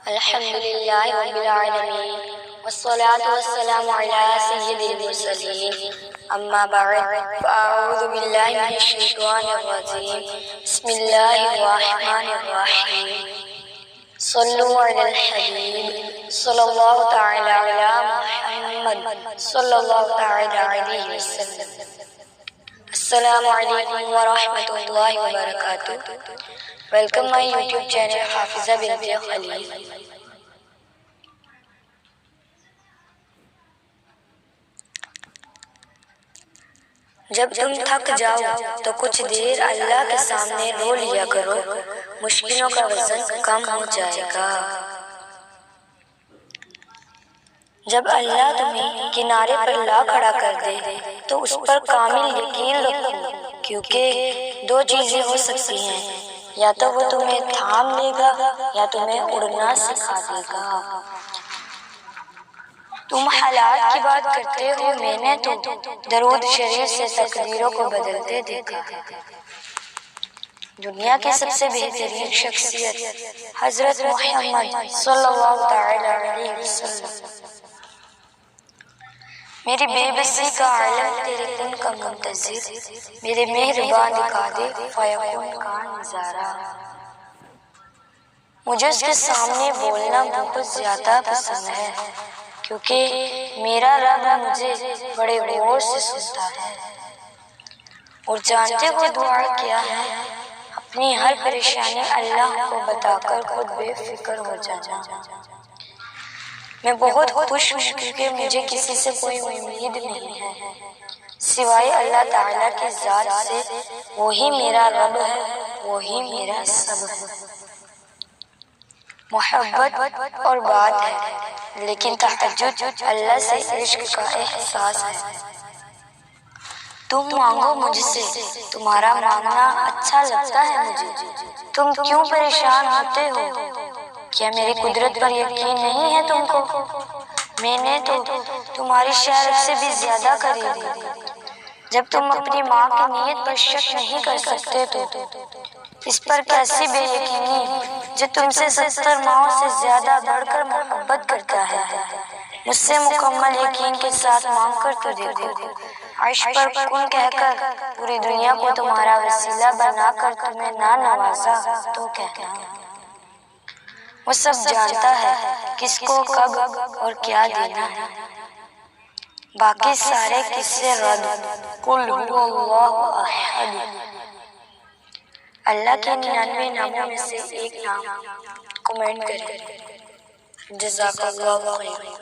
الحمد للہ رب العالمین والصلاة والسلام علی سید المرسلین اما بعد فاعوذ باللہ من الشیطان الرجیم بسم اللہ الرحمن الرحیم صلو علی الحبیب صلی اللہ تعالی علی محمد صلی اللہ تعالی علیہ وسلم۔ السلام علیکم ورحمۃ اللہ وبرکاتہ۔ ویلکم مائی یوٹیوب چینل حافظہ بنت خلیل۔ جب تم تھک جاؤ تو کچھ دیر اللہ کے سامنے رو لیا کرو، مشکلوں کا وزن کم ہو جائے گا۔ جب اللہ تمہیں کنارے پر لا کھڑا کر دے تو اس پر کامل یقین رکھو، کیونکہ دو چیزیں ہو سکتی ہیں، یا تو وہ تمہیں تھام لے گا یا تمہیں اڑنا سکھا دے گا۔ تم حالات کی بات کرتے ہو، میں نے تو درود شریف سے تقدیروں کو بدلتے دیکھا ہے۔ دنیا کی سب سے بہترین شخصیت حضرت محمد صلی اللہ تعالی علیہ وسلم۔ میری بے بسی کا عالم تیرے کن کا منتظر، میرے مہربان دکھا دے فیکون کا نظارہ۔ مجھے اس کے سامنے بولنا بہت زیادہ پسند ہے، کیونکہ میرا رب مجھے بڑے غور سے سنتا ہے اور جانتے ہو دعا کیا ہے، اپنی ہر پریشانی اللہ کو بتا کر خود بے فکر ہو جانا۔ میں بہت خوش ہوں کیونکہ مجھے کسی سے کوئی امید نہیں ہے سوائے اللہ تعالیٰ کی ذات سے۔ وہی میرا رب ہے، وہی میرا سب ہے۔ محبت اور بات ہے، لیکن تہجد اللہ سے عشق کا احساس ہے۔ تم مانگو مجھ سے، تمہارا مانگنا اچھا لگتا ہے مجھے۔ تم کیوں پریشان ہوتے ہو؟ کیا میری قدرت پر یقین نہیں ہے تم کو؟ میں نے تو تمہاری شہرت سے بھی زیادہ کری دی۔ جب تم اپنی ماں کی نیت پر شک نہیں کر سکتے تو اس پر کیسی بے یقینی جو تم سے 70 ماؤں سے زیادہ بڑھ کر محبت کرتا ہے۔ مجھ سے مکمل یقین کے ساتھ مانگ کر تو دیکھو، عرش پر کن کہہ کر پوری دنیا کو تمہارا وسیلہ بنا کر تمہیں نہ نوازا تو کہنا۔ وہ سب جانتا ہے کس کو کب اور کیا دینا ہے۔ باقی سارے قصے رد۔ قل هو اللہ احد۔ اللہ کے 99 ناموں میں سے ایک نام کمنٹ کریں۔ جزاک اللہ خیر۔